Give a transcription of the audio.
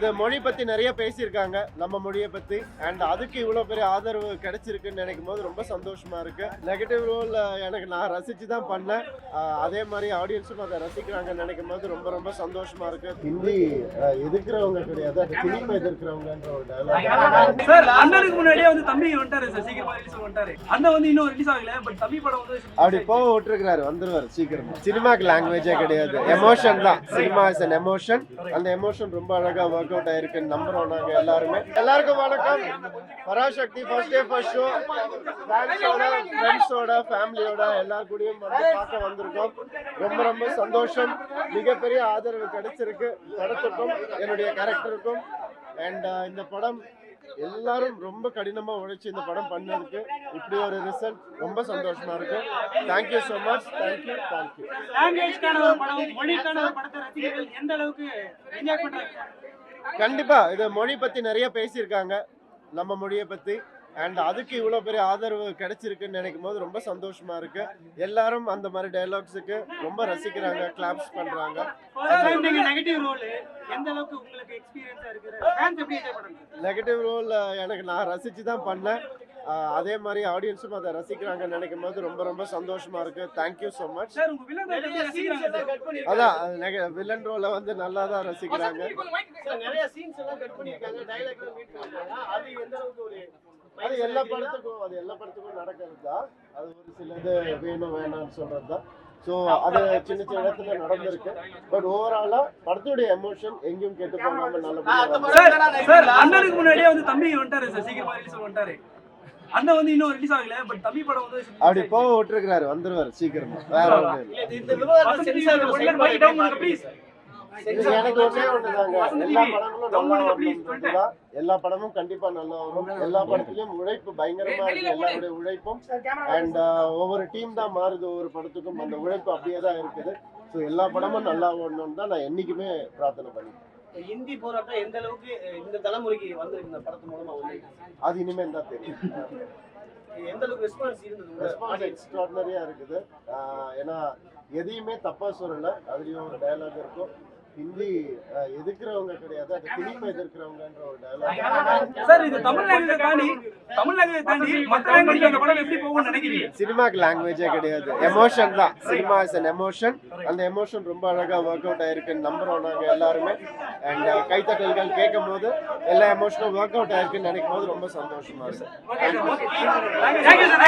இந்த மொழி பத்தி நிறைய பேசியிருக்காங்க, நம்ம மொழியை பத்தி. அண்ட் அதுக்கு இவ்வளவு பெரிய ஆதரவு கிடைச்சிருக்குன்னு நினைக்கும் போது ரொம்ப சந்தோஷமா இருக்கு. நெகட்டிவ் ரோல் எனக்கு நான் ரசிச்சு தான் பண்ணேன். அதே மாதிரி ஆடியன்ஸும் அதை ரசிக்கிறாங்கன்னு நினைக்கும் போது ரொம்ப ரொம்ப சந்தோஷமா இருக்கு. ஹிந்தி எதிர்க்கிறவங்க கிடையாது, அது திணிப்பை எதிர்க்கிறவங்கன்ற ஒரு டயலாக். சார் அண்ணனுக்கு முன்னாடியே வந்து தம்பி வந்துட்டாரு சார், சீக்கிரமா ரிலீஸ் வந்துட்டாரு. அண்ணன் வந்து இன்னும் ரிலீஸ் ஆகல, பட் தம்பி படம் வந்து அப்படி போக விட்டுருக்காரு, வந்துருவாரு சீக்கிரமா. சினிமாக்கு லாங்குவேஜே கிடையாது, எமோஷன் தான். Cinema is an emotion. அந்த எமோஷன் ரொம்ப அழகா ஒர்க் அவுட் ஆயிருக்கு, நம்புறோம் நாங்க எல்லாருமே. எல்லாருக்கும் வணக்கம். Parasakthi first day first show ஃபேன்ஸோட, ஃப்ரெண்ட்ஸோட, ஃபேமிலியோட எல்லார் கூடயும் வந்து பார்க்க வந்திருக்கோம். ரொம்ப ரொம்ப சந்தோஷம். மிகப்பெரிய ஆதரவு கிடைச்சிருக்கு படத்துக்கும் என்னுடைய கேரக்டருக்கும். அண்ட் இந்த படம் எல்லாரும் ரொம்ப கடினமா உழைச்சு இந்த படம் பண்ணதுக்கு இப்படி ஒரு ரிசல்ட் ரொம்ப சந்தோஷமா இருக்கு. Thank you so much. தேங்க்யூ. லாங்குவேஜ்க்கான ஒரு படம், மொழிக்கான ஒரு படத்தை ரசிகர்கள் எந்த அளவுக்கு என்ஜாய் பண்றாங்க? கண்டிப்பா இது மொழி பத்தி நிறைய பேசியிருக்காங்க, நம்ம மொழியை பத்தி. அண்ட் அதுக்கு இவ்வளவு பெரிய ஆதரவு கிடைச்சிருக்குன்னு நினைக்கும் போது ரொம்ப சந்தோஷமா இருக்கு. எல்லாரும் அந்த மாதிரி டயலாக்ஸுக்கு ரொம்ப ரசிக்கிறாங்க, கிளாப்ஸ் பண்றாங்க. நெகட்டிவ் ரோல் எந்த அளவுக்கு உங்களுக்கு எக்ஸ்பீரியன்ஸா இருக்கு? ஃபேன்ஸ் எப்படி என்ஜாய் பண்றாங்க? நெகட்டிவ் ரோல் எனக்கு நான் ரசிச்சு தான் பண்ணேன். அதே மாதிரி ஆடியன்ஸும் அதை ரசிக்கிறாங்கன்னு நினைக்கும் போது ரொம்ப ரொம்ப சந்தோஷமா இருக்கு. Thank you so much. சார் உங்க வில்லன் ரோல் எப்படி ரசிக்கிறாங்க? அதான் வில்லன் ரோலை வந்து நல்லா தான் ரசிக்கிறாங்க. நிறைய சீன்ஸ் எல்லாம் கட் பண்ணிருக்காங்க, டயலாக் எல்லாம் மீட் பண்ணிருக்காங்க. அது எந்த அளவுக்கு ஒரு அது எல்லா படத்துக்கும் நடக்கிறது தான். அது ஒரு சிலது வேணும் வேணாம்னு சொல்றது தான். ஸோ அது சின்ன சின்ன இடத்துல நடந்திருக்கு. பட் ஓவராலா படத்துடைய எமோஷன் எங்கேயும் கேட்டு போகாம நல்லபடியா. சார் அண்ணனுக்கு முன்னாடியே வந்து தம்பி வந்துட்டாரு சார், சீக்கிரமா ரிலீஸ் வந்துட்டாரு. அண்ணன் வந்து இன்னும் ரிலீஸ் ஆகல, பட் தம்பி படம் வந்து அப்படி போக விட்டுருக்காரு, வந்துருவாரு சீக்கிரமா. வேற ஒண்ணு இல்ல. இந்த விவாதம் சென்சார் ப்ளீஸ். எனக்கு ஒண்ணே ஒண்ணுதாங்க, எல்லா படங்களும் நல்லா வரணும். எல்லா படமும் கண்டிப்பா நல்லா வரும். எல்லா படத்துலயும் உழைப்பு பயங்கரமா இருக்கு, எல்லாருடைய உழைப்பும். அண்ட் ஒவ்வொரு டீம் தான் மாறுது ஒவ்வொரு படத்துக்கும், அந்த உழைப்பு அப்படியே தான் இருக்குது. ஸோ எல்லா படமும் நல்லா ஓடணும்னு தான் நான் என்னைக்குமே பிரார்த்தனை பண்ணிக்கிறேன். ஹிந்தி போராட்டம் எந்த அளவுக்கு இந்த தலைமுறைக்கு வந்திருக்கு இந்த படத்து மூலமா வந்து அது இனிமேல் தான் தெரியும். எந்த அளவுக்கு ரெஸ்பான்ஸ் இருந்தது? ரெஸ்பான்ஸ் எக்ஸ்ட்ராடினரியா இருக்குது. ஏன்னா எதையுமே தப்பா சொல்லல, அதுலயும் ஒரு டயலாக் இருக்கும். ஹிந்தி எதிர்க்கிறவங்க கிடையாது, அது திணிப்பை எதிர்க்கிறவங்கன்ற ஒரு டயலாக். சார் இது தமிழ் லாங்குவேஜ் தாண்டி மற்ற லாங்குவேஜ் அந்த படம் எப்படி போகும்னு நினைக்கிறீங்க? சினிமாக்கு லாங்குவேஜே கிடையாது, எமோஷன் தான். Cinema is an emotion. அந்த எமோஷன் ரொம்ப அழகா ஒர்க் அவுட் ஆயிருக்குன்னு நம்புறோம் நாங்க எல்லாருமே. அண்ட் கைத்தட்டல்கள் கேட்கும் போது எல்லா எமோஷனும் ஒர்க் அவுட் ஆயிருக்குன்னு நினைக்கும் போது ரொம்ப சந்தோஷமா இருக்கு.